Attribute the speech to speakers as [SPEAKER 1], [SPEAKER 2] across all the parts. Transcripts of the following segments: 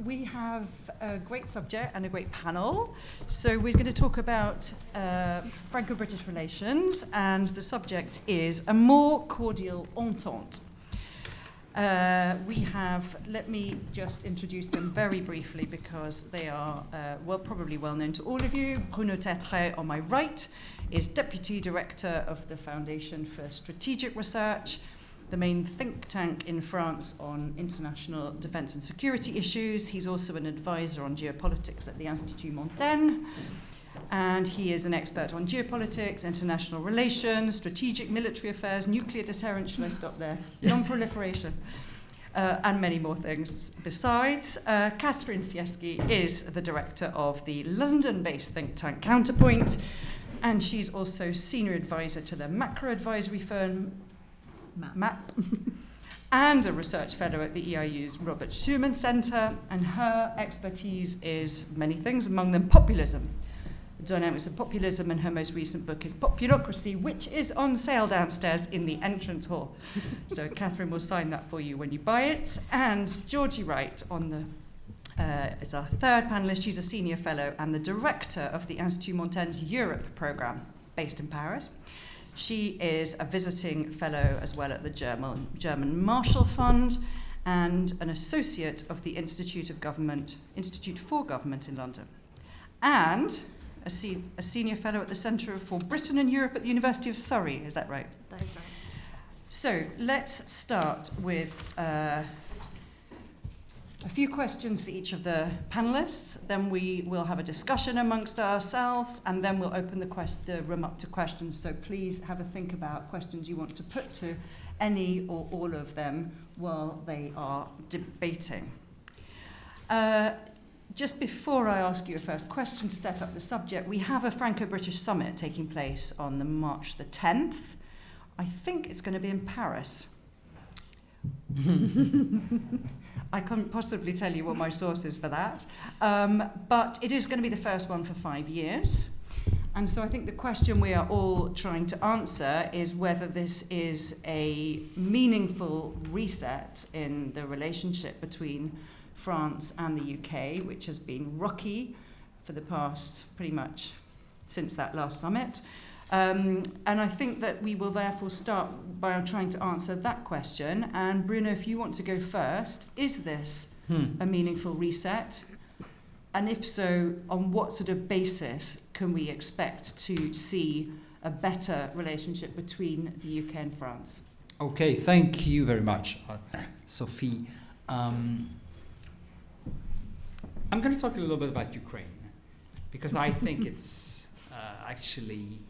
[SPEAKER 1] We have a great subject and a great panel. So we're going to talk about Franco-British relations, and the subject is a more cordial entente. Let me just introduce them very briefly because they are probably well known to all of you. Bruno Tertrais, on my right, is Deputy Director of the Foundation for Strategic Research, the main think tank in France on international defense and security issues. He's also an advisor on geopolitics at the Institut Montaigne, and he is an expert on geopolitics, international relations, strategic military affairs, nuclear deterrence, should I stop there? Yes. Non-proliferation, and many more things besides. Catherine Fieschi is the director of the London-based think tank Counterpoint, and she's also senior advisor to the macro advisory firm MAP, and a research fellow at the EIU's Robert Schuman Centre, and her expertise is many things, among them populism, the dynamics of populism, and her most recent book is Populocracy, which is on sale downstairs in the entrance hall. So Catherine will sign that for you when you buy it. And Georgie Wright is our third panellist. She's a senior fellow and the director of the Institut Montaigne's Europe programme, based in Paris. She is a visiting fellow as well at the German Marshall Fund and an associate of the Institute for Government in London. And a senior fellow at the Centre for Britain and Europe at the University of Surrey. Is that right?
[SPEAKER 2] That is right.
[SPEAKER 1] So let's start with a few questions for each of the panelists, then we will have a discussion amongst ourselves, and then we'll open the room up to questions. So please have a think about questions you want to put to any or all of them while they are debating. Just before I ask you a first question to set up the subject, we have a Franco-British summit taking place on March the 10th. I think it's going to be in Paris. I couldn't possibly tell you what my source is for that. But it is going to be the first one for 5 years. And so I think the question we are all trying to answer is whether this is a meaningful reset in the relationship between France and the UK, which has been rocky for the past pretty much since that last summit. And I think that we will therefore start by trying to answer that question. And Bruno, if you want to go first, is this a meaningful reset? And if so, on what sort of basis can we expect to see a better relationship between the UK and France?
[SPEAKER 3] Okay, thank you very much, Sophie. I'm going to talk a little bit about Ukraine, because I think it's actually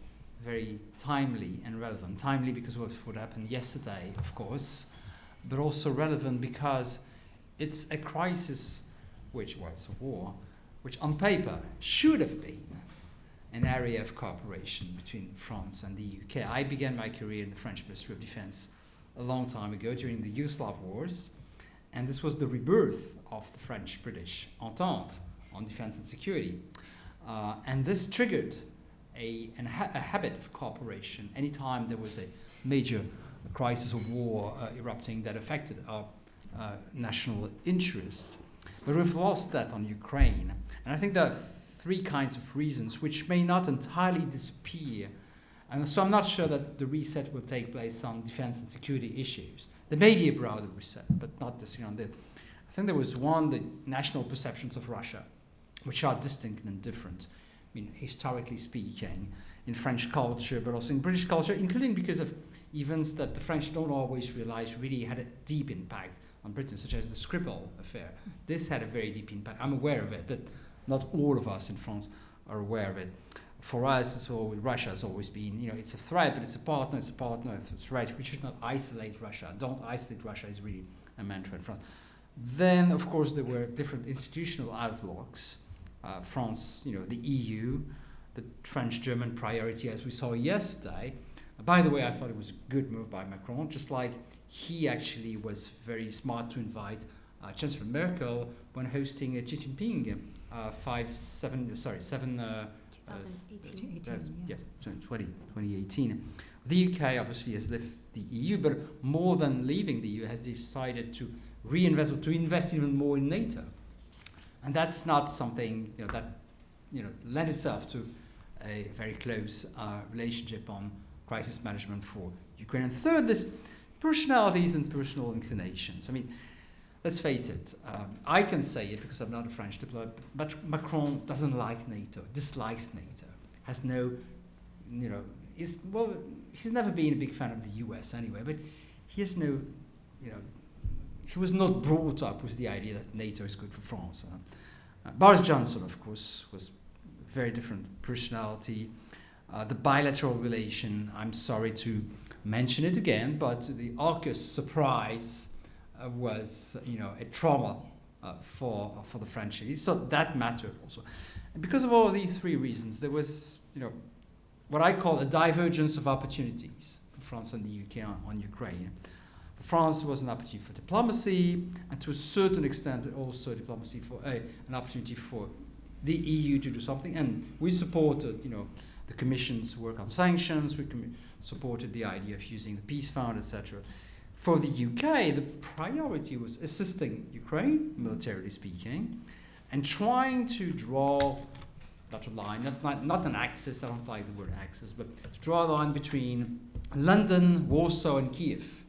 [SPEAKER 3] very timely and relevant. Timely because of what happened yesterday, of course, but also relevant because it's a crisis, which was a war, which on paper should have been an area of cooperation between France and the UK. I began my career in the French Ministry of Defense a long time ago during the Yugoslav wars, and this was the rebirth of the French-British Entente on defense and security. And this triggered a habit of cooperation anytime there was a major crisis or war erupting that affected our national interests. But we've lost that on Ukraine. And I think there are three kinds of reasons which may not entirely disappear. And so I'm not sure that the reset will take place on defense and security issues. There may be a broader reset, but not this year on this. I think there was one, the national perceptions of Russia, which are distinct and different. I mean, historically speaking, in French culture, but also in British culture, including because of events that the French don't always realize really had a deep impact on Britain, such as the Skripal affair. This had a very deep impact. I'm aware of it, but not all of us in France are aware of it. For us, Russia has always been, it's a threat, but it's a partner, it's a threat. We should not isolate Russia. Don't isolate Russia is really a mantra in France. Then, of course, there were different institutional outlooks. France, the EU, the French-German priority, as we saw yesterday. By the way, I thought it was a good move by Macron, just like he actually was very smart to invite Chancellor Merkel when hosting Xi Jinping 2018. The UK obviously has left the EU, but more than leaving the EU, has decided to reinvest or to invest even more in NATO. And that's not something that lend itself to a very close relationship on crisis management for Ukraine. And third, this personalities and personal inclinations. I mean, let's face it, I can say it because I'm not a French diplomat, but Macron doesn't like NATO, dislikes NATO, has no, he's never been a big fan of the US anyway, but he has no, he was not brought up with the idea that NATO is good for France. Boris Johnson, of course, was a very different personality. The bilateral relation, I'm sorry to mention it again, but the AUKUS surprise was, a trauma for the French elite. So that mattered also. And because of all of these three reasons, there was, what I call a divergence of opportunities for France and the UK on Ukraine. For France, was an opportunity for diplomacy, and to a certain extent, also diplomacy for an opportunity for the EU to do something. And we supported, the Commission's work on sanctions. We supported the idea of using the Peace Fund, etc. For the UK, the priority was assisting Ukraine, militarily speaking, and trying to draw, not a line, not an axis, I don't like the word axis, but to draw a line between London, Warsaw, and Kiev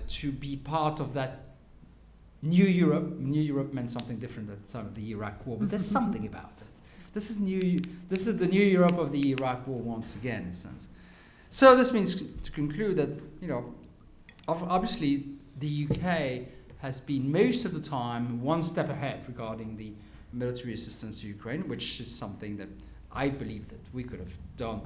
[SPEAKER 3] to be part of that new Europe. New Europe meant something different at the time of the Iraq War, but there's something about it. This is the new Europe of the Iraq War once again, in a sense. So this means to conclude that, obviously the UK has been most of the time one step ahead regarding the military assistance to Ukraine, which is something that I believe that we could have done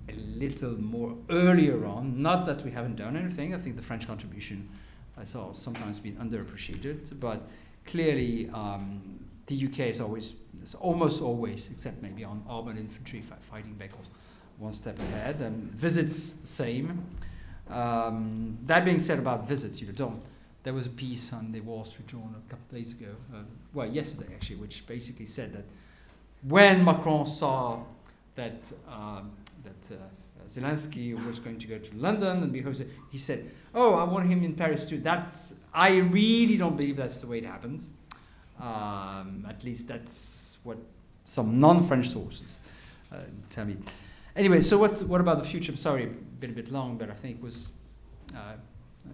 [SPEAKER 3] a little more earlier on. Not that we haven't done anything. I think the French contribution has sometimes been underappreciated, but clearly the UK is almost always, except maybe on armored infantry fighting vehicles, one step ahead, and visits the same. That being said about visits, there was a piece on the Wall Street Journal a couple of days ago, yesterday actually, which basically said that when Macron saw that Zelensky was going to go to London and be hosted, he said, "Oh, I want him in Paris too." I really don't believe that's the way it happened. At least that's what some non-French sources tell me. Anyway, so what about the future? I'm sorry, been a bit long, but I think it was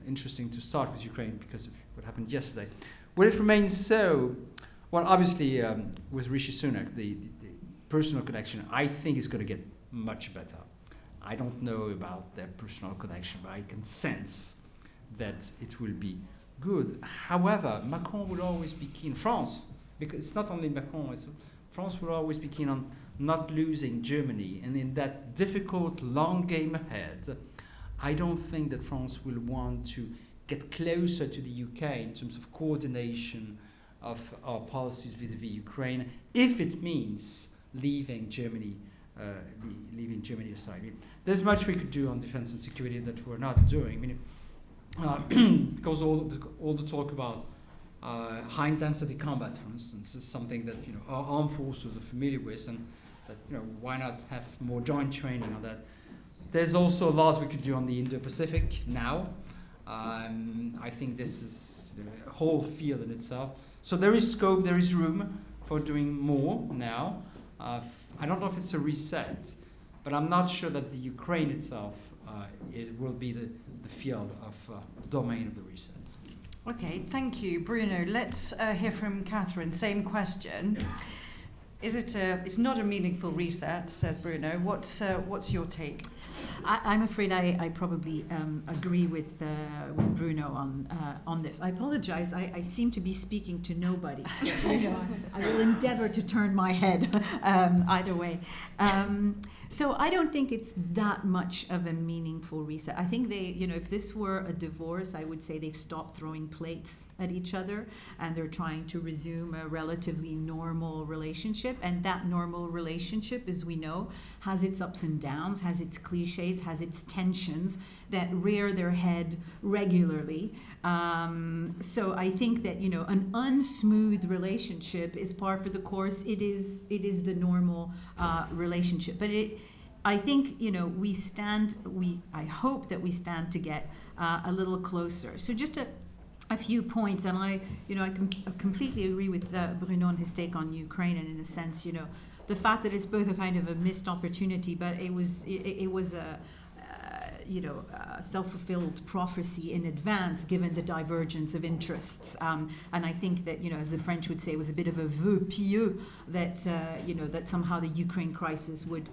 [SPEAKER 3] interesting to start with Ukraine because of what happened yesterday. Will it remain so? Well, obviously, with Rishi Sunak, the personal connection, I think is going to get much better. I don't know about their personal connection, but I can sense that it will be good. However, Macron will always be keen, France, because it's not only Macron, France will always be keen on not losing Germany. And in that difficult, long game ahead, I don't think that France will want to get closer to the UK in terms of coordination of our policies vis-à-vis Ukraine, if it means leaving Germany aside. There's much we could do on defense and security that we're not doing. Because all the talk about high intensity combat, for instance, is something that our armed forces are familiar with, and that why not have more joint training on that? There's also a lot we could do on the Indo-Pacific now. I think this is a whole field in itself. So there is scope, there is room for doing more now. I don't know if it's a reset, but I'm not sure that the Ukraine itself it will be the field of the domain of the reset.
[SPEAKER 1] Okay, thank you, Bruno. Let's hear from Catherine. Same question. It's not a meaningful reset, says Bruno. What's your take?
[SPEAKER 2] I'm afraid I probably agree with Bruno on this. I apologize. I seem to be speaking to nobody. I will endeavor to turn my head either way. So I don't think it's that much of a meaningful reset. I think if this were a divorce, I would say they've stopped throwing plates at each other and they're trying to resume a relatively normal relationship. And that normal relationship, as we know, has its ups and downs, has its cliches, has its tensions that rear their head regularly. So I think that an unsmooth relationship is par for the course. It is the normal relationship. But I think I hope that we stand to get a little closer. So just a few points, and I completely agree with Bruno on his take on Ukraine, and in a sense, the fact that it's both a kind of a missed opportunity, but it was a self-fulfilled prophecy in advance, given the divergence of interests. And I think that, as the French would say, it was a bit of a vœu pieux that, that somehow the Ukraine crisis would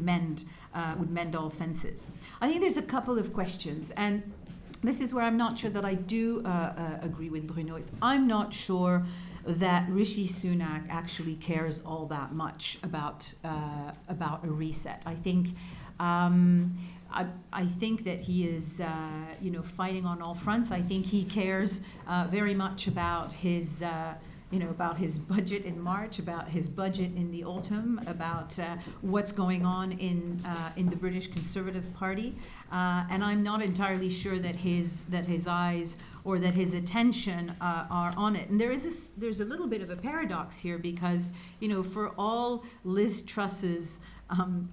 [SPEAKER 2] mend all fences. I think there's a couple of questions, and this is where I'm not sure that I do agree with Bruno. I'm not sure that Rishi Sunak actually cares all that much about a reset. I think I think that he is, fighting on all fronts. I think he cares very much about his, about his budget in March, about his budget in the autumn, about what's going on in the British Conservative Party, and I'm not entirely sure that his eyes or that his attention are on it. And there's a little bit of a paradox here, because for all Liz Truss's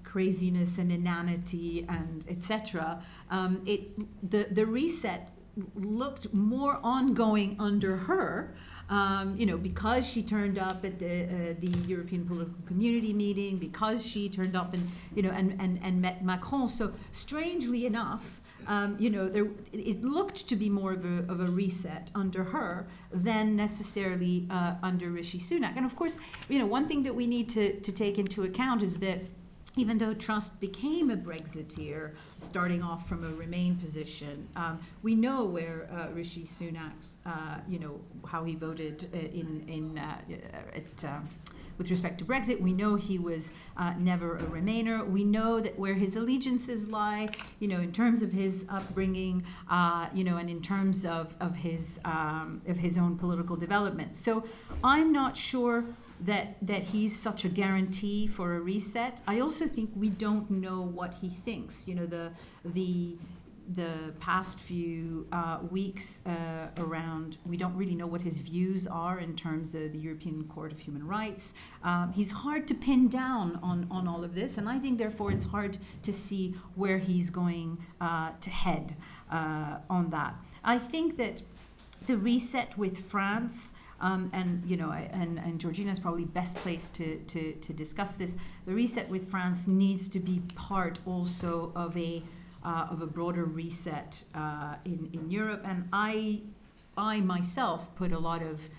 [SPEAKER 2] craziness and inanity and etc., the reset looked more ongoing under her, because she turned up at the European Political Community meeting, because she turned up and met Macron. So strangely enough, it looked to be more of a reset under her than necessarily under Rishi Sunak. And of course, one thing that we need to take into account is that even though Truss became a Brexiteer, starting off from a Remain position, we know where Rishi Sunak's, how he voted with respect to Brexit. We know he was never a Remainer. We know that where his allegiances lie, in terms of his upbringing, and in terms of his own political development. So I'm not sure that he's such a guarantee for a reset. I also think we don't know what he thinks. The past few weeks around, we don't really know what his views are in terms of the European Court of Human Rights. He's hard to pin down on all of this, and I think therefore it's hard to see where he's going to head on that. I think that the reset with France, and Georgina is probably best placed to discuss this. The reset with France needs to be part also of a broader reset in Europe, and I myself put a lot of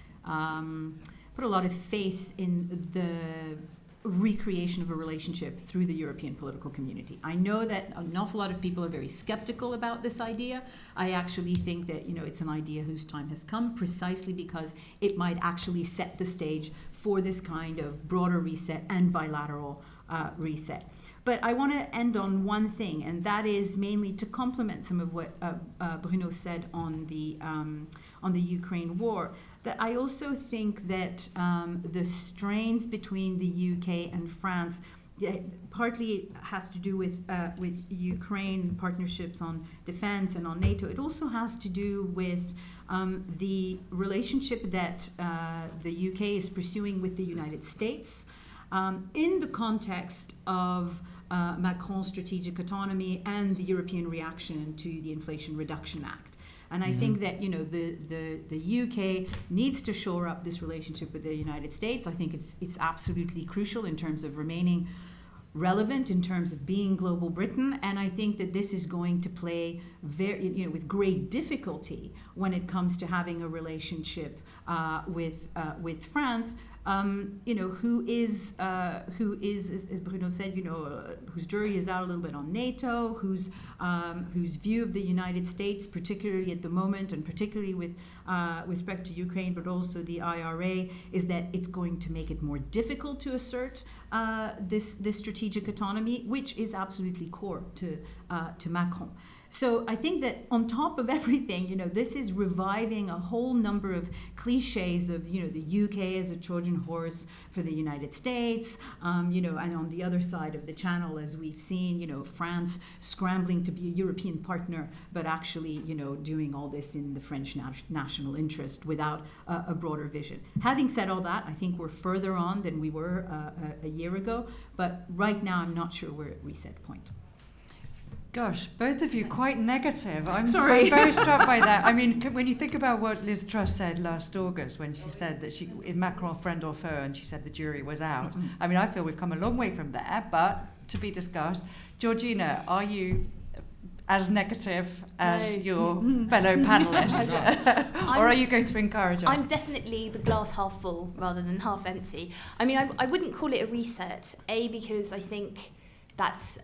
[SPEAKER 2] faith in the recreation of a relationship through the European political community. I know that an awful lot of people are very skeptical about this idea. I actually think that it's an idea whose time has come, precisely because it might actually set the stage for this kind of broader reset and bilateral reset. But I want to end on one thing, and that is mainly to complement some of what Bruno said on the Ukraine war. That I also think that the strains between the UK and France partly has to do with Ukraine partnerships on defense and on NATO. It also has to do with the relationship that the UK is pursuing with the United States in the context of Macron's strategic autonomy and the European reaction to the Inflation Reduction Act. And I think that the UK needs to shore up this relationship with the United States. I think it's absolutely crucial in terms of remaining relevant, in terms of being global Britain, and I think that this is going to play with great difficulty when it comes to having a relationship with France. Who is, as Bruno said, whose jury is out a little bit on NATO, whose view of the United States, particularly at the moment, and particularly with respect to Ukraine, but also the IRA, is that it's going to make it more difficult to assert this strategic autonomy, which is absolutely core to Macron. So I think that on top of everything, this is reviving a whole number of cliches of, the UK as a Trojan horse for the United States, and on the other side of the channel, as we've seen, France scrambling to be a European partner, but actually, doing all this in the French national interest without a broader vision. Having said all that, I think we're further on than we were a year ago, but right now I'm not sure we're at reset point.
[SPEAKER 1] Gosh, both of you quite negative. I'm very
[SPEAKER 2] Sorry.
[SPEAKER 1] struck by that. I mean, when you think about what Liz Truss said last August when she said that Macron friend or foe, and she said the jury was out.
[SPEAKER 2] Mm-hmm.
[SPEAKER 1] I mean, I feel we've come a long way from there, but to be discussed. Georgina, are you as negative as your fellow panellists? Or are you going to encourage us?
[SPEAKER 4] I'm definitely the glass half full rather than half empty. I mean, I wouldn't call it a reset, because I think that's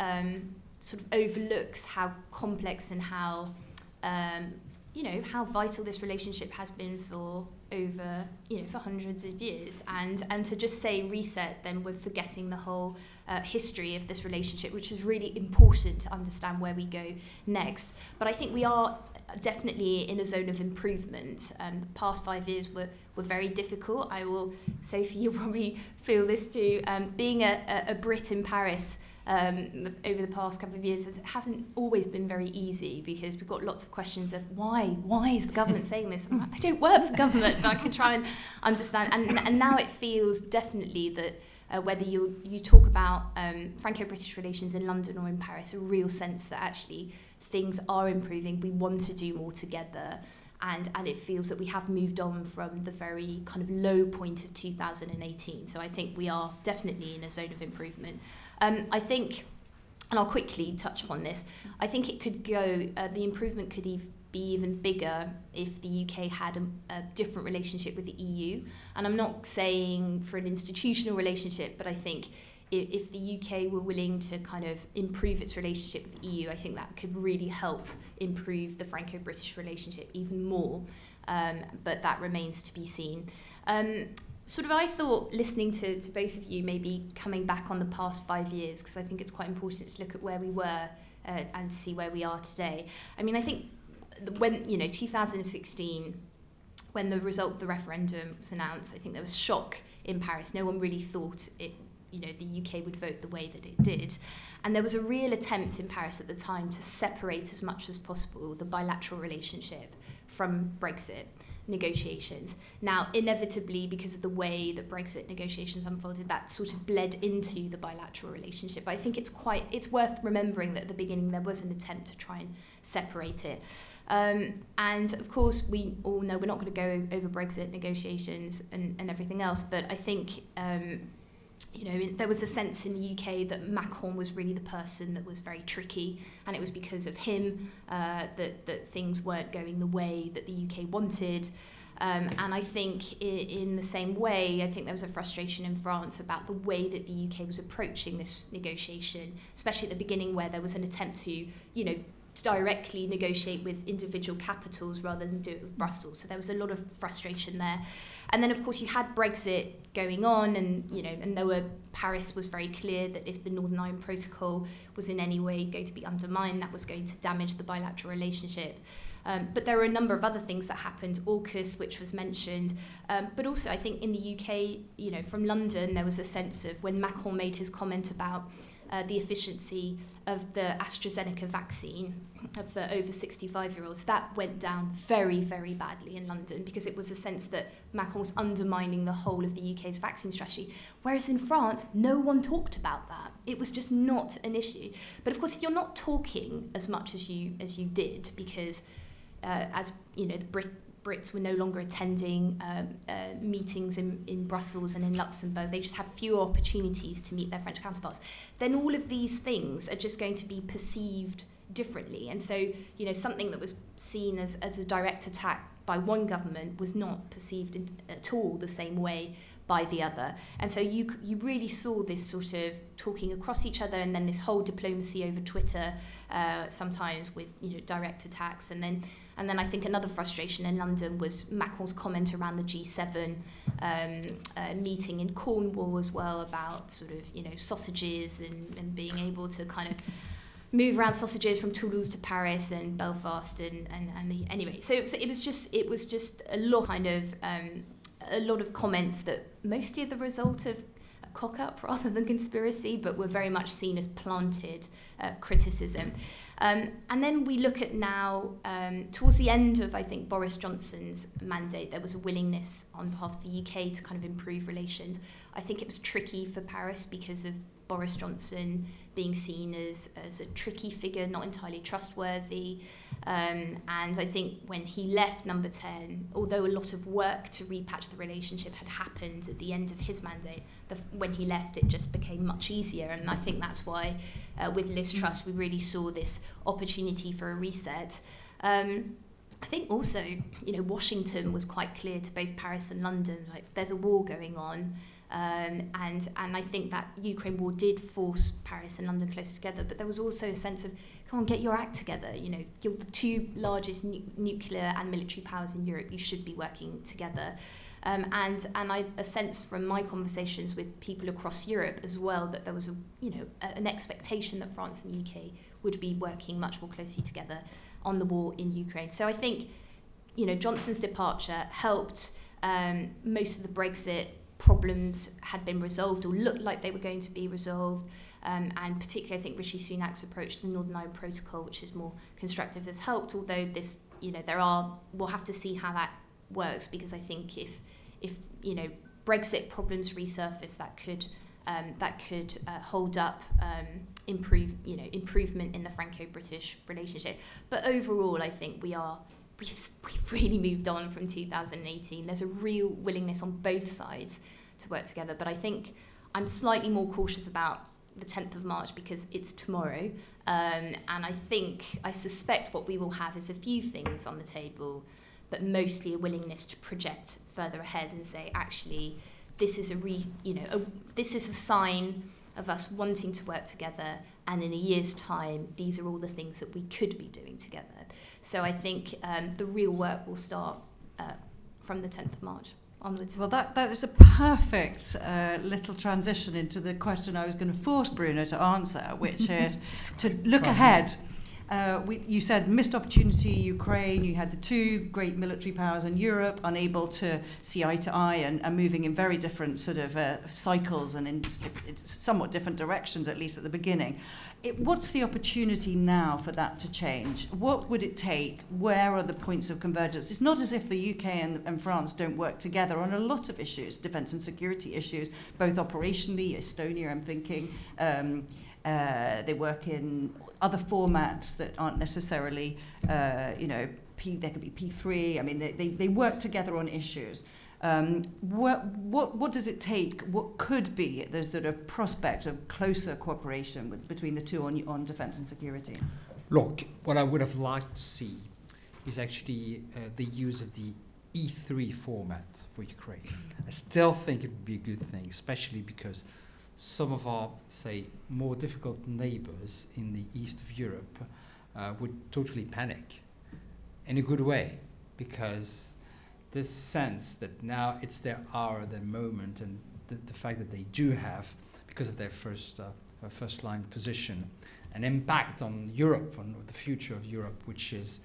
[SPEAKER 4] sort of overlooks how complex and how how vital this relationship has been for over for hundreds of years, and to just say reset, then we're forgetting the whole history of this relationship, which is really important to understand where we go next. But I think we are definitely in a zone of improvement. The past 5 years were very difficult. I will, Sophie, you'll probably feel this too. Being a Brit in Paris over the past couple of years hasn't always been very easy, because we've got lots of questions of why is the government saying this? I don't work for government, but I can try and understand. And now it feels definitely that whether you talk about Franco-British relations in London or in Paris, a real sense that actually things are improving. We want to do more together. And it feels that we have moved on from the very kind of low point of 2018. So I think we are definitely in a zone of improvement. I think, and I'll quickly touch upon this, I think it could go, the improvement could be even bigger if the UK had a different relationship with the EU. And I'm not saying for an institutional relationship, but I think if the UK were willing to kind of improve its relationship with the EU, I think that could really help improve the Franco-British relationship even more. But that remains to be seen. I thought, listening to both of you, maybe coming back on the past 5 years, because I think it's quite important to look at where we were and see where we are today. I mean, I think when, 2016, when the result of the referendum was announced, I think there was shock in Paris. No one really thought the UK would vote the way that it did. And there was a real attempt in Paris at the time to separate as much as possible the bilateral relationship from Brexit negotiations. Now, inevitably, because of the way that Brexit negotiations unfolded, that sort of bled into the bilateral relationship. But I think it's worth remembering that at the beginning there was an attempt to try and separate it. And of course, we all know we're not going to go over Brexit negotiations and everything else, but I think there was a sense in the UK that Macron was really the person that was very tricky, and it was because of him that things weren't going the way that the UK wanted. And I think in the same way, I think there was a frustration in France about the way that the UK was approaching this negotiation, especially at the beginning, where there was an attempt to, directly negotiate with individual capitals rather than do it with Brussels. So there was a lot of frustration there. And then, of course, you had Brexit going on, and Paris was very clear that if the Northern Ireland Protocol was in any way going to be undermined, that was going to damage the bilateral relationship. But there were a number of other things that happened, AUKUS, which was mentioned. But also, I think in the UK, from London, there was a sense of when Macron made his comment about the efficiency of the AstraZeneca vaccine for over 65-year-olds, that went down very, very badly in London, because it was a sense that Macron was undermining the whole of the UK's vaccine strategy. Whereas in France, no one talked about that. It was just not an issue. But of course, if you're not talking as much as you did, because the Brits were no longer attending meetings in Brussels and in Luxembourg. They just have fewer opportunities to meet their French counterparts. Then all of these things are just going to be perceived differently. And so, something that was seen as a direct attack by one government was not perceived at all the same way by the other. And so you really saw this sort of talking across each other, and then this whole diplomacy over Twitter, sometimes with direct attacks. And then I think another frustration in London was Macron's comment around the G7 meeting in Cornwall as well, about sort of sausages and being able to kind of move around sausages from Toulouse to Paris and Belfast anyway. So it was just a lot kind of a lot of comments that mostly are the result of a cock-up rather than conspiracy, but were very much seen as planted criticism. And then we look at now, towards the end of, I think, Boris Johnson's mandate, there was a willingness on behalf of the UK to kind of improve relations. I think it was tricky for Paris because of Boris Johnson being seen as a tricky figure, not entirely trustworthy. And I think when he left Number 10, although a lot of work to repatch the relationship had happened at the end of his mandate, when he left it just became much easier. And I think that's why with Liz Truss we really saw this opportunity for a reset. I think also, Washington was quite clear to both Paris and London, like there's a war going on. And I think that Ukraine war did force Paris and London closer together, but there was also a sense of, come on, get your act together. You're the two largest nuclear and military powers in Europe. You should be working together. And a sense from my conversations with people across Europe as well that there was an expectation that France and the UK would be working much more closely together on the war in Ukraine. So I think, Johnson's departure helped. Most of the Brexit problems had been resolved or looked like they were going to be resolved. And particularly I think Rishi Sunak's approach to the Northern Ireland Protocol, which is more constructive, has helped, although this, we'll have to see how that works, because I think if Brexit problems resurface, that could hold up improvement in the Franco-British relationship. But overall, I think we've really moved on from 2018. There's a real willingness on both sides to work together. But I think I'm slightly more cautious about the 10th of March because it's tomorrow. And I suspect what we will have is a few things on the table, but mostly a willingness to project further ahead and say, actually, this is a sign of us wanting to work together, and in a year's time, these are all the things that we could be doing together. So I think the real work will start from the 10th of March onwards.
[SPEAKER 1] Well, that is a perfect little transition into the question I was going to force Bruno to answer, which is to look ahead. You said missed opportunity, Ukraine, you had the two great military powers in Europe unable to see eye to eye and moving in very different sort of cycles and in somewhat different directions, at least at the beginning. What's the opportunity now for that to change? What would it take? Where are the points of convergence? It's not as if the UK and France don't work together on a lot of issues, defence and security issues, both operationally, Estonia, I'm thinking, they work in other formats that aren't necessarily, there could be P3. I mean, they work together on issues. What does it take? What could be the sort of prospect of closer cooperation between the two on defence and security?
[SPEAKER 3] Look, what I would have liked to see is actually the use of the E3 format for Ukraine. I still think it would be a good thing, especially because some of our, say, more difficult neighbors in the east of Europe would totally panic in a good way, because this sense that now it's their hour, their moment, and the fact that they do have, because of their first line position, an impact on Europe, on the future of Europe, which is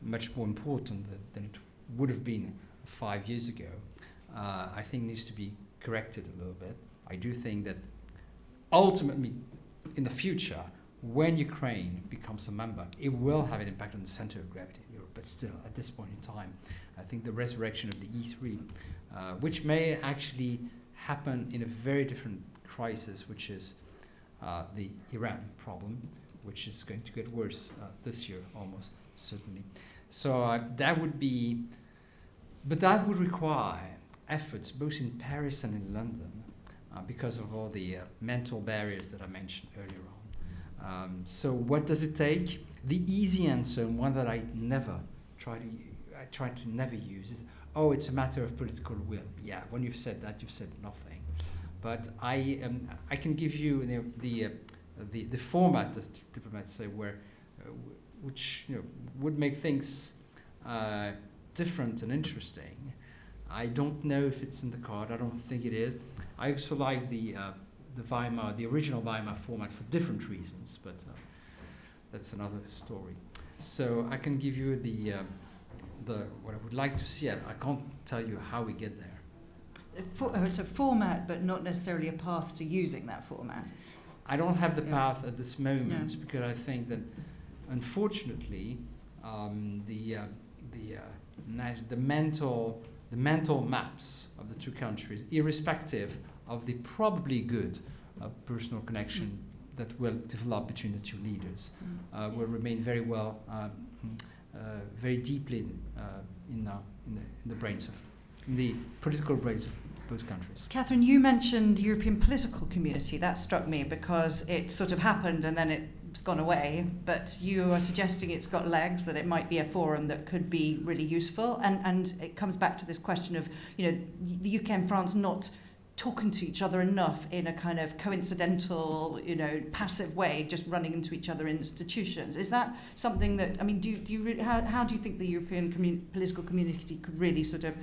[SPEAKER 3] much more important than it would have been 5 years ago, I think needs to be corrected a little bit. I do think that ultimately, in the future, when Ukraine becomes a member, it will have an impact on the center of gravity in Europe. But still, at this point in time, I think the resurrection of the E3, which may actually happen in a very different crisis, which is the Iran problem, which is going to get worse this year, almost certainly. So that would be, but that would require efforts both in Paris and in London, because of all the mental barriers that I mentioned earlier on. So what does it take? The easy answer, and one that I try to never use, is, it's a matter of political will. Yeah, when you've said that, you've said nothing. But I can give you the format, as diplomats say, which would make things different and interesting. I don't know if it's in the card. I don't think it is. I also like the original Weimar format for different reasons, but that's another story. So I can give you the what I would like to see. I can't tell you how we get there.
[SPEAKER 1] It's a format, but not necessarily a path to using that format.
[SPEAKER 3] I don't have the path at this moment because I think that, unfortunately, the mental maps of the two countries, irrespective of the probably good personal connection that will develop between the two leaders will remain very well, very deeply in the brains of, in the political brains of both countries.
[SPEAKER 1] Catherine, you mentioned the European political community. That struck me because it sort of happened and then it's gone away, but you are suggesting it's got legs, that it might be a forum that could be really useful, and it comes back to this question of, you know, the UK and France not talking to each other enough in a kind of coincidental, you know, passive way, just running into each other in institutions. Is that something that, I mean, do you really, how do you think the European political community could really sort of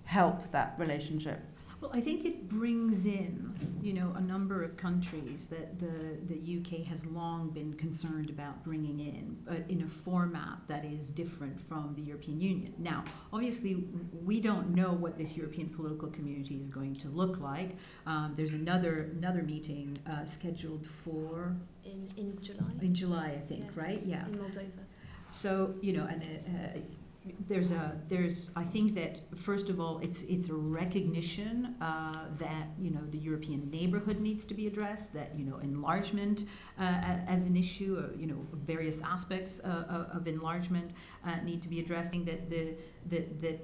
[SPEAKER 1] help that relationship?
[SPEAKER 2] Well, I think it brings in, you know, a number of countries that the UK has long been concerned about bringing in, but in a format that is different from the European Union. Now, obviously, we don't know what this European political community is going to look like. There's another meeting scheduled for
[SPEAKER 4] in July.
[SPEAKER 2] In July, I think, right? Yeah.
[SPEAKER 4] In Moldova.
[SPEAKER 2] So, you know, and there's I think that first of all it's a recognition that, you know, the European neighborhood needs to be addressed, that, you know, enlargement as an issue, you know, various aspects of enlargement need to be addressed. I think that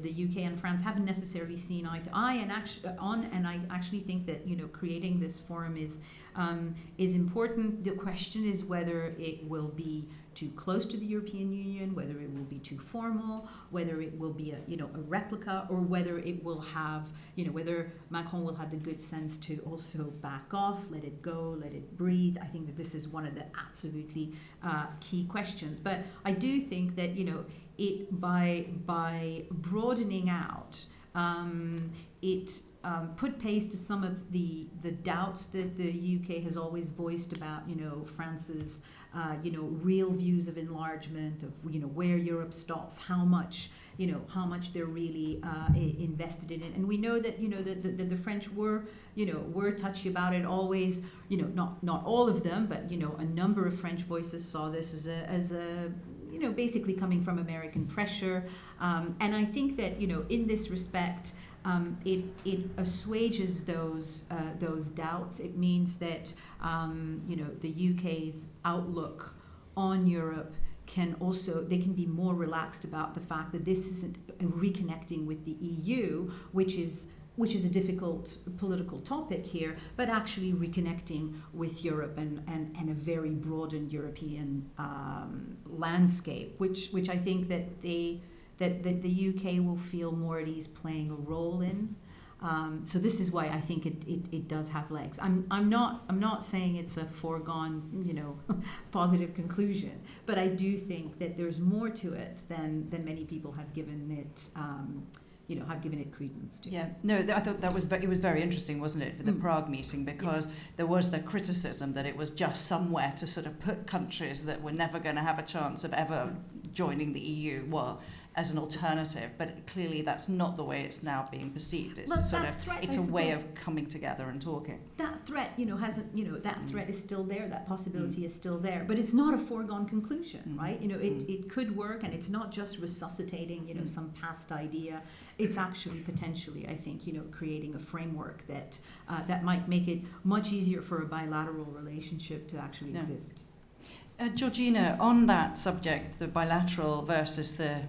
[SPEAKER 2] the UK and France haven't necessarily seen eye to eye and I actually think that, you know, creating this forum is important. The question is whether it will be too close to the European Union, whether it will be too formal, whether it will be a replica, or whether it will have, you know, whether Macron will have the good sense to also back off, let it go, let it breathe. I think that this is one of the absolutely key questions. But I do think that, you know, it by broadening out, it put pace to some of the doubts that the UK has always voiced about, you know, France's real views of enlargement, of, you know, where Europe stops, how much they're really invested in it. And we know that, you know, the French were touchy about it always, you know, not all of them, but, you know, a number of French voices saw this as a you know, basically coming from American pressure. And I think that, you know, in this respect, it assuages those doubts. It means that the UK's outlook on Europe can be more relaxed about the fact that this isn't reconnecting with the EU, which is a difficult political topic here, but actually reconnecting with Europe and a very broadened European landscape, which I think that the UK will feel more at ease playing a role in. So this is why I think it does have legs. I'm not saying it's a foregone, you know, positive conclusion, but I do think that there's more to it than many people have given it. Have given it credence to.
[SPEAKER 1] Yeah, no, I thought it was very interesting, wasn't it, for the Prague meeting, because there was the criticism that it was just somewhere to sort of put countries that were never going to have a chance of ever joining the EU, as an alternative, but clearly that's not the way it's now being perceived. It's it's a way of coming together and talking.
[SPEAKER 2] That threat, that threat is still there, that possibility is still there, but it's not a foregone conclusion, right? It could work, and it's not just resuscitating, some past idea. It's actually potentially, I think, creating a framework that might make it much easier for a bilateral relationship to actually exist.
[SPEAKER 1] Georgina, on that subject, the bilateral versus the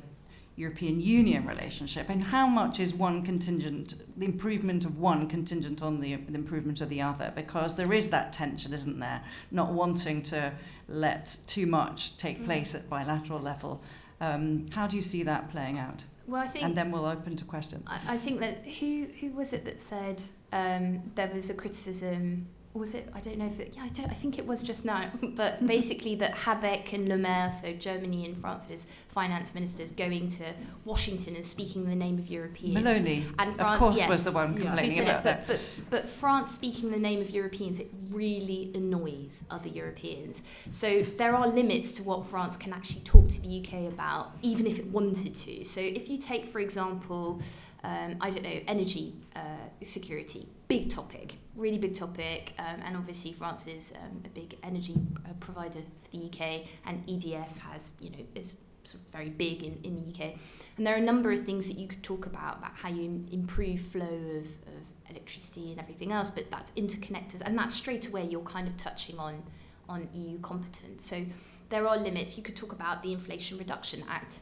[SPEAKER 1] European Union relationship, and how much is the improvement of one contingent on the improvement of the other? Because there is that tension, isn't there? Not wanting to let too much take place at bilateral level. How do you see that playing out?
[SPEAKER 4] Well, I think,
[SPEAKER 1] and then we'll open to questions.
[SPEAKER 4] I think that who was it that said there was a criticism? Was it? I don't know if it. Yeah, I think it was just now. But basically, that Habeck and Le Maire, so Germany and France's finance ministers, going to Washington and speaking in the name of Europeans.
[SPEAKER 1] Meloni,
[SPEAKER 4] and France,
[SPEAKER 1] of course, was the one complaining about that.
[SPEAKER 4] But France speaking in the name of Europeans, it really annoys other Europeans. So there are limits to what France can actually talk to the UK about, even if it wanted to. So if you take, for example, energy security, big topic, really big topic, and obviously France is a big energy provider for the UK, and EDF is sort of very big in the UK. And there are a number of things that you could talk about how you improve flow of electricity and everything else, but that's interconnectors, and that's straight away you're kind of touching on EU competence. So there are limits. You could talk about the Inflation Reduction Act.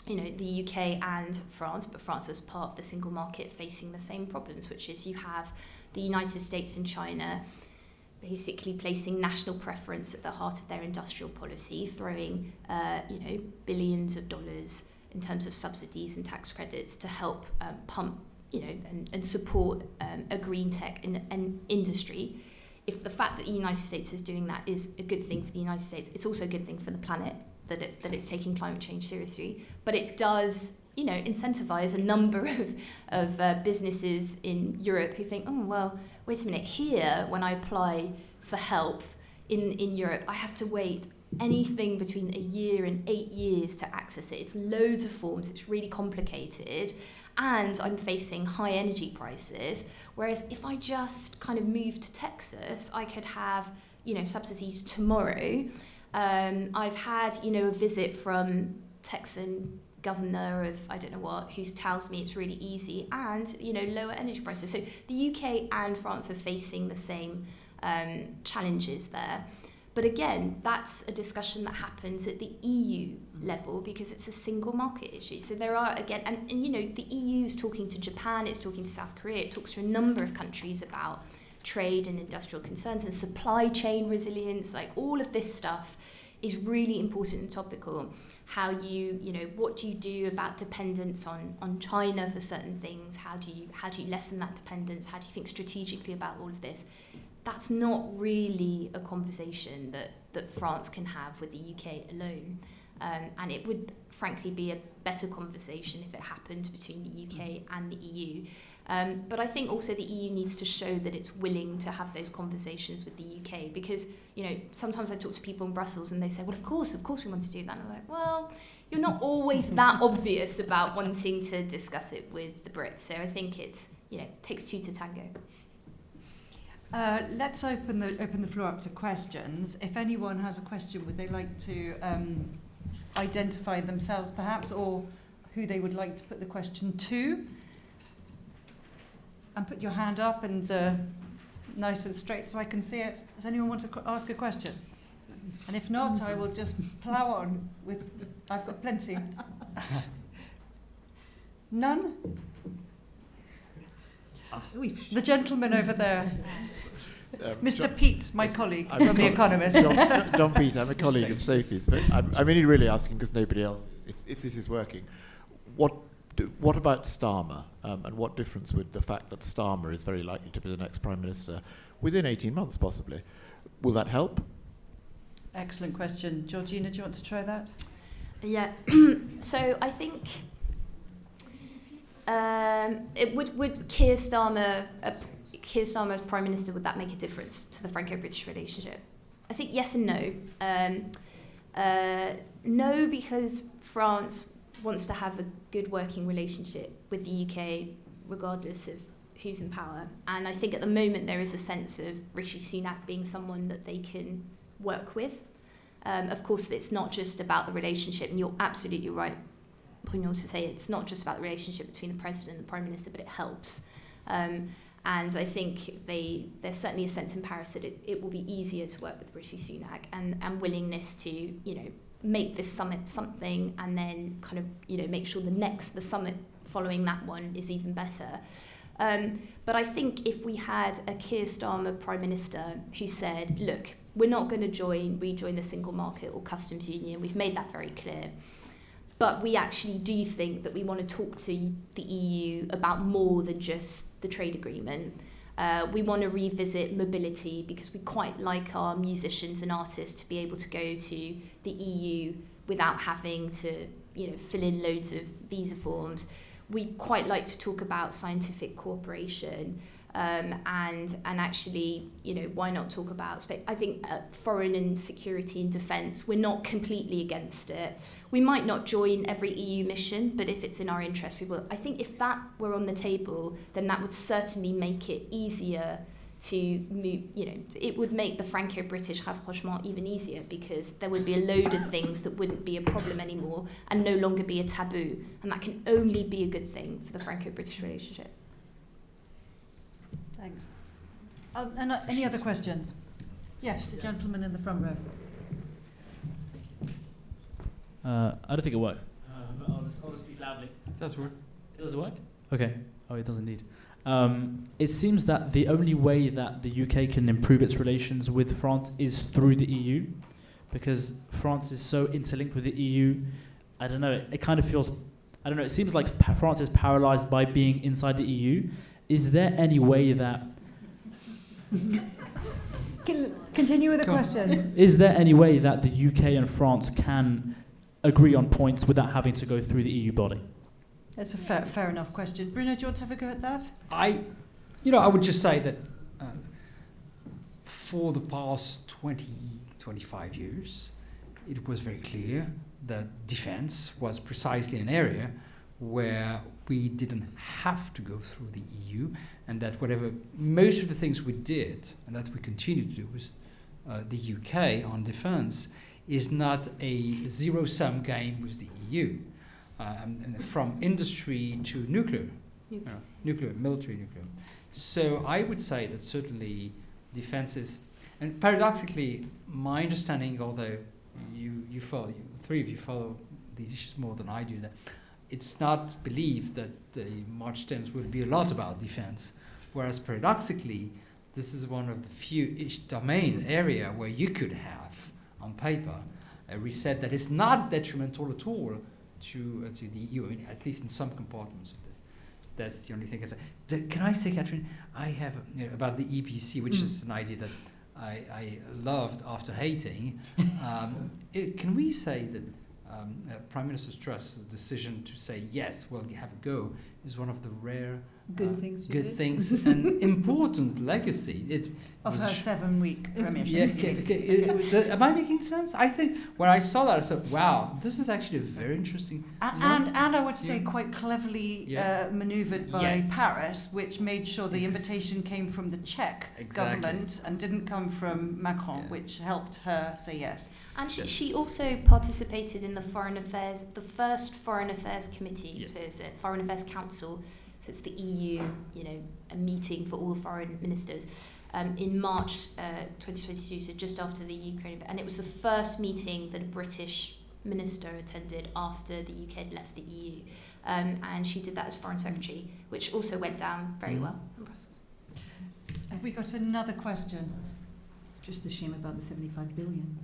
[SPEAKER 4] You know, the UK and France, but France as part of the single market, facing the same problems, which is you have the United States and China basically placing national preference at the heart of their industrial policy, throwing billions of dollars in terms of subsidies and tax credits to help pump, and support a green tech and industry. If the fact that the United States is doing that is a good thing for the United States, it's also a good thing for the planet that it's taking climate change seriously. But it does, incentivize a number of businesses in Europe who think, oh, well, wait a minute, here, when I apply for help in Europe, I have to wait anything between a year and 8 years to access it. It's loads of forms, it's really complicated, and I'm facing high energy prices. Whereas if I just kind of moved to Texas, I could have, subsidies tomorrow. I've had, a visit from Texan governor of I don't know what, who tells me it's really easy and, lower energy prices. So the UK and France are facing the same challenges there. But again, that's a discussion that happens at the EU level because it's a single market issue. So there are, again, and the EU is talking to Japan, it's talking to South Korea, it talks to a number of countries about trade and industrial concerns and supply chain resilience. Like all of this stuff is really important and topical. How what do you do about dependence on China for certain things? How do you lessen that dependence? How do you think strategically about all of this? That's not really a conversation that France can have with the UK alone. And it would, frankly, be a better conversation if it happened between the UK and the EU. But I think also the EU needs to show that it's willing to have those conversations with the UK because, sometimes I talk to people in Brussels and they say, well, of course we want to do that. And I'm like, well, you're not always that obvious about wanting to discuss it with the Brits. So I think it's, takes two to tango.
[SPEAKER 1] Let's open the floor up to questions. If anyone has a question, would they like to identify themselves perhaps, or who they would like to put the question to? And put your hand up and nice and straight so I can see it. Does anyone want to ask a question? And if not, I will just plough on with, I've got plenty. None? The gentleman over there. Mr. Pete, my colleague from The Economist.
[SPEAKER 5] John Pete, I'm a colleague of Sophie's, but I'm only really asking because nobody else is, if this is working. What about Starmer, and what difference would the fact that Starmer is very likely to be the next Prime Minister within 18 months, possibly? Will that help?
[SPEAKER 1] Excellent question. Georgina, do you want to try that?
[SPEAKER 4] Yeah. So I think it would Keir Starmer as Prime Minister, would that make a difference to the Franco-British relationship? I think yes and no. No, because France wants to have a good working relationship with the UK, regardless of who's in power. And I think at the moment there is a sense of Rishi Sunak being someone that they can work with. Of course, it's not just about the relationship, and you're absolutely right, Bruno, to say it's not just about the relationship between the President and the Prime Minister, but it helps. And I think there's certainly a sense in Paris that it will be easier to work with Rishi Sunak and willingness to, make this summit something and then kind of, make sure the summit following that one is even better. But I think if we had a Keir Starmer Prime Minister who said, look, we're not going to rejoin the single market or customs union, we've made that very clear, but we actually do think that we want to talk to the EU about more than just the trade agreement. We want to revisit mobility because we quite like our musicians and artists to be able to go to the EU without having to, fill in loads of visa forms. We quite like to talk about scientific cooperation, and actually, why not talk about I think foreign and security and defence. We're not completely against it. We might not join every EU mission, but if it's in our interest, we will. I think if that were on the table, then that would certainly make it easier to move. It would make the Franco-British rapprochement even easier because there would be a load of things that wouldn't be a problem anymore and no longer be a taboo, and that can only be a good thing for the Franco-British relationship.
[SPEAKER 1] Thanks. Any other questions? Yes, the gentleman in the front row.
[SPEAKER 6] I don't think it works. But I'll just speak loudly.
[SPEAKER 3] It does work.
[SPEAKER 6] It does work? Okay. Oh, it does indeed. It seems that the only way that the UK can improve its relations with France is through the EU, because France is so interlinked with the EU. I don't know. It kind of feels... I don't know. It seems like France is paralyzed by being inside the EU. Is there any way that...
[SPEAKER 1] Continue with the question.
[SPEAKER 6] Is there any way that the UK and France can agree on points without having to go through the EU body?
[SPEAKER 1] That's a fair enough question. Bruno, do you want to have a go at that?
[SPEAKER 3] I would just say that for the past 20, 25 years, it was very clear that defense was precisely an area where we didn't have to go through the EU, and that most of the things we did, and that we continue to do with the UK on defense, is not a zero-sum game with the EU. From industry to nuclear, military nuclear. So I would say that certainly defense is, and paradoxically, my understanding, although you follow, three of you follow these issues more than I do, that it's not believed that the March 10th will be a lot about defense, whereas paradoxically, this is one of the few domain area where you could have, on paper, a reset that is not detrimental at all to the EU, I mean, at least in some compartments of this. That's the only thing I say. Can I say, Catherine, I have about the EPC, which is an idea that I loved after hating. Can we say that Prime Minister's Trust's decision to say yes, we'll have a go, is one of the rare
[SPEAKER 2] Good things
[SPEAKER 3] and important legacy
[SPEAKER 1] Of her 7-week premiership.
[SPEAKER 3] Am I making sense? I think when I saw that, I said, wow, this is actually a very interesting...
[SPEAKER 1] And I would say quite cleverly manoeuvred by Paris, which made sure the invitation came from the Czech government and didn't come from Macron, which helped her say yes.
[SPEAKER 4] And she also participated in the first Foreign Affairs Committee, so it's a Foreign Affairs Council. So it's the EU, a meeting for all foreign ministers in March 2022, so just after the Ukraine, and it was the first meeting that a British minister attended after the UK had left the EU, and she did that as Foreign Secretary, which also went down very well in Brussels.
[SPEAKER 1] Have we got another question?
[SPEAKER 2] It's just a shame about the 75 billion.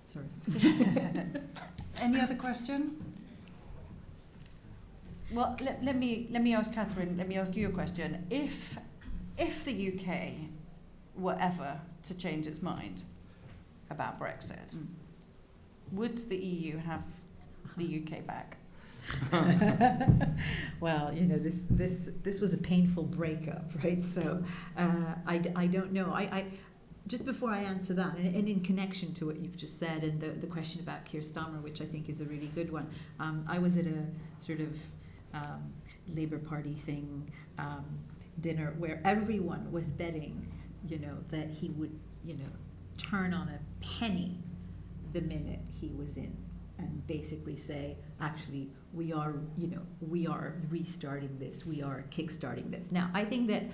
[SPEAKER 2] Sorry.
[SPEAKER 1] Any other question? Well, let me ask Catherine. Let me ask you a question. If the UK were ever to change its mind about Brexit, would the EU have the UK back?
[SPEAKER 2] Well, this was a painful breakup, right? So I don't know. I just before I answer that, and in connection to what you've just said, and the question about Keir Starmer, which I think is a really good one. I was at a sort of Labour Party thing dinner where everyone was betting, that he would, turn on a penny the minute he was in, and basically say, actually, we are restarting this, we are kickstarting this. Now, I think that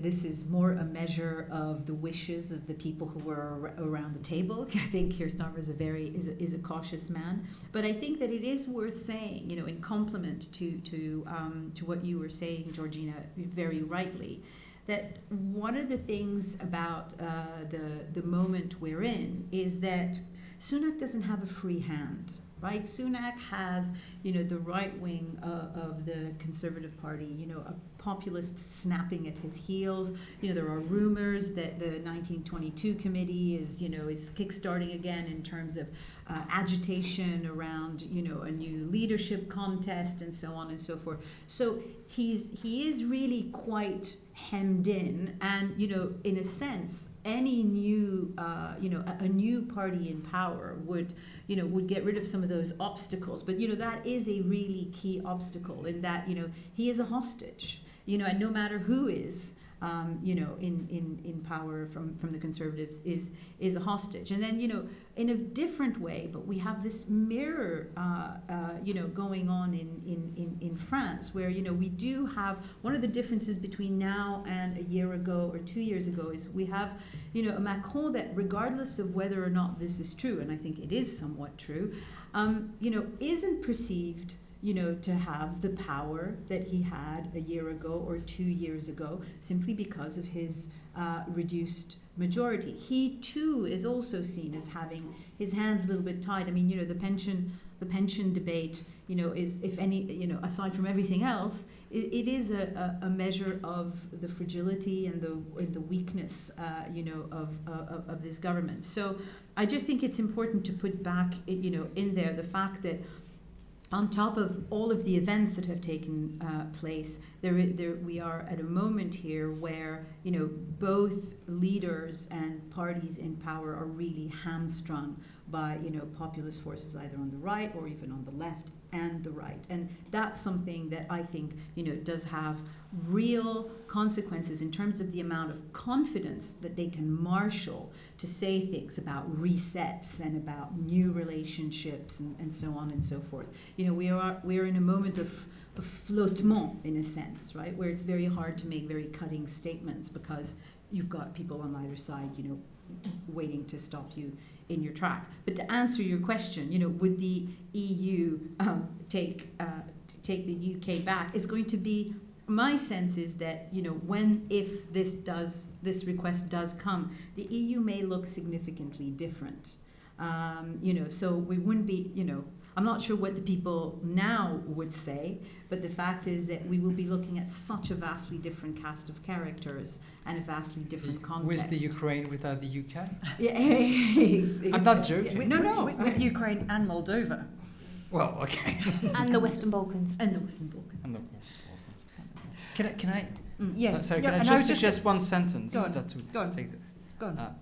[SPEAKER 2] this is more a measure of the wishes of the people who were around the table. I think Keir Starmer is a cautious man, but I think that it is worth saying, in complement to what you were saying, Georgina, very rightly, that one of the things about the moment we're in is that Sunak doesn't have a free hand. Right, Sunak has, the right wing of the Conservative Party, a populist snapping at his heels. There are rumors that the 1922 committee is kickstarting again in terms of agitation around, a new leadership contest and so on and so forth. So he is really quite hemmed in, and in a sense, any new, a new party in power would get rid of some of those obstacles. But that is a really key obstacle in that he is a hostage. And no matter who is in power from the Conservatives is a hostage. And then, in a different way, but we have this mirror, going on in France, where, we do have, one of the differences between now and a year ago or 2 years ago is we have, a Macron that, regardless of whether or not this is true, and I think it is somewhat true, isn't perceived to have the power that he had a year ago or 2 years ago, simply because of his reduced majority. He too is also seen as having his hands a little bit tied. I mean, the pension debate, is, if any, aside from everything else, it is a measure of the fragility and the weakness, of this government. So I just think it's important to put back, in there the fact that, on top of all of the events that have taken place, we are at a moment here where, both leaders and parties in power are really hamstrung by, populist forces either on the right or even on the left and the right. And that's something that I think, does have real consequences in terms of the amount of confidence that they can marshal to say things about resets and about new relationships and so on and so forth. We are in a moment of flottement, in a sense, right, where it's very hard to make very cutting statements because you've got people on either side, waiting to stop you in your tracks. But to answer your question, would the EU take the UK back? It's going to be, my sense is that, if this request does come, the EU may look significantly different. So we wouldn't be, I'm not sure what the people now would say, but the fact is that we will be looking at such a vastly different cast of characters and a vastly different context.
[SPEAKER 3] With the Ukraine without the UK?
[SPEAKER 2] Yeah,
[SPEAKER 3] I'm not joking.
[SPEAKER 2] No.
[SPEAKER 1] With Ukraine and Moldova.
[SPEAKER 3] Well, okay.
[SPEAKER 4] And the Western Balkans.
[SPEAKER 2] And the Western Balkans.
[SPEAKER 3] And the Western Balkans. Can I?
[SPEAKER 1] Yes.
[SPEAKER 3] Sorry, can
[SPEAKER 1] Yeah,
[SPEAKER 3] I
[SPEAKER 1] and
[SPEAKER 3] just
[SPEAKER 1] was
[SPEAKER 3] suggest one sentence?
[SPEAKER 1] Go on.
[SPEAKER 3] That
[SPEAKER 1] Go on.
[SPEAKER 3] take the,
[SPEAKER 1] Go on.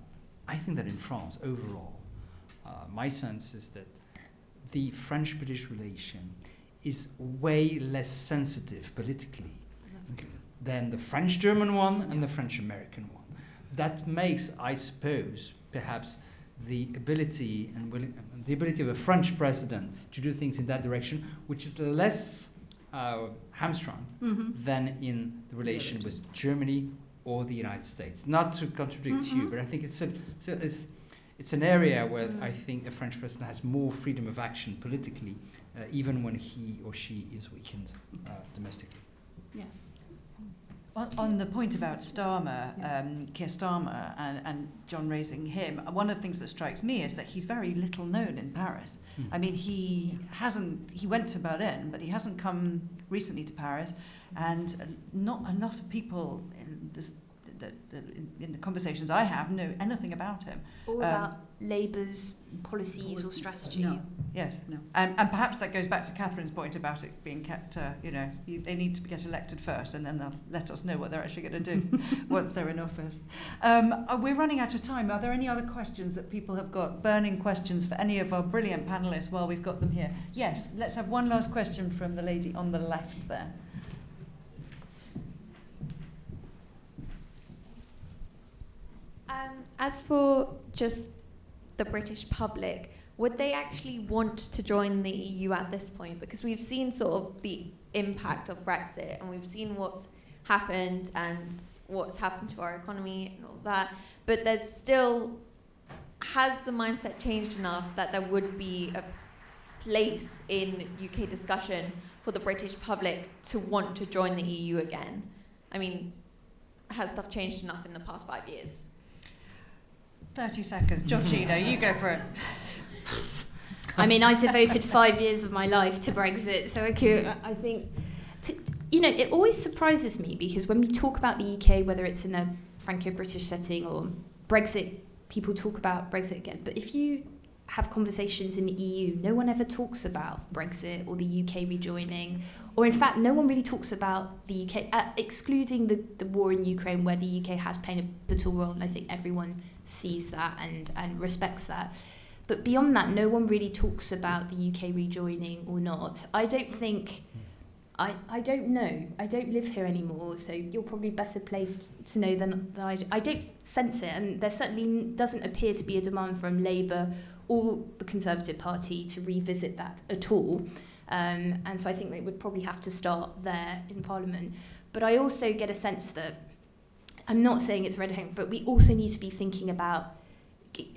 [SPEAKER 3] I think that in France, overall, my sense is that the French-British relation is way less sensitive politically than the French-German one and the French-American one. That makes, I suppose, perhaps the ability of a French president to do things in that direction, which is less hamstrung than in the relation with Germany or the United States. Not to contradict you, but I think it's an area where I think a French president has more freedom of action politically, even when he or she is weakened domestically.
[SPEAKER 2] Yeah.
[SPEAKER 1] On the point about Starmer, Keir Starmer, and John raising him, one of the things that strikes me is that he's very little known in Paris. I mean, he went to Berlin, but he hasn't come recently to Paris, and not a lot of people in in the conversations I have know anything about him.
[SPEAKER 4] Or about Labour's policies or strategy.
[SPEAKER 2] No.
[SPEAKER 1] Yes.
[SPEAKER 2] No.
[SPEAKER 1] And perhaps that goes back to Catherine's point about it being kept, they need to get elected first, and then they'll let us know what they're actually going to do once they're in office. We're running out of time. Are there any other questions that people have got, burning questions for any of our brilliant panellists while we've got them here? Yes, let's have one last question from the lady on the left there.
[SPEAKER 7] As for just the British public, would they actually want to join the EU at this point? Because we've seen sort of the impact of Brexit, and we've seen what's happened and what's happened to our economy and all that. But there's still, has the mindset changed enough that there would be a place in UK discussion for the British public to want to join the EU again? I mean, has stuff changed enough in the past 5 years?
[SPEAKER 1] 30 seconds. Georgina, you go for it.
[SPEAKER 4] I mean, I devoted 5 years of my life to Brexit, so I think, it always surprises me because when we talk about the UK, whether it's in a Franco-British setting or Brexit, people talk about Brexit again. But if you have conversations in the EU, no one ever talks about Brexit or the UK rejoining, or in fact, no one really talks about the UK, excluding the war in Ukraine, where the UK has played a pivotal role, and I think everyone sees that and respects that. But beyond that, no one really talks about the UK rejoining or not. I don't think I don't know. I don't live here anymore, so you're probably better placed to know than I do. I don't sense it, and there certainly doesn't appear to be a demand from Labour or the Conservative Party to revisit that at all. And so I think they would probably have to start there in Parliament. But I also get a sense that, I'm not saying it's red herring, but we also need to be thinking about,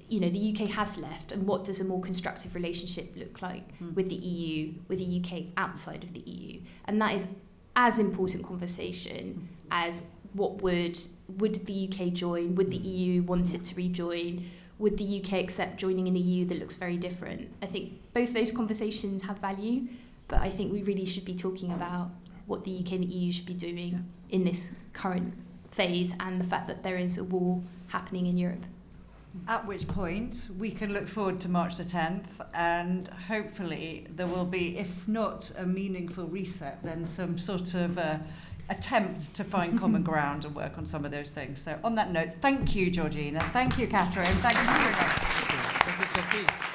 [SPEAKER 4] you know, the UK has left, and what does a more constructive relationship look like with the EU, with the UK outside of the EU? And that is as important conversation as what would the UK join? Would the EU want it to rejoin? Would the UK accept joining an EU that looks very different? I think both those conversations have value, but I think we really should be talking about what the UK and the EU should be doing in this current phase, and the fact that there is a war happening in Europe.
[SPEAKER 1] At which point we can look forward to March the 10th, and hopefully there will be, if not a meaningful reset, then some sort of attempt to find common ground and work on some of those things. So on that note, thank you, Georgina. Thank you, Catherine. Thank you very much.
[SPEAKER 3] Thank you, Sophie.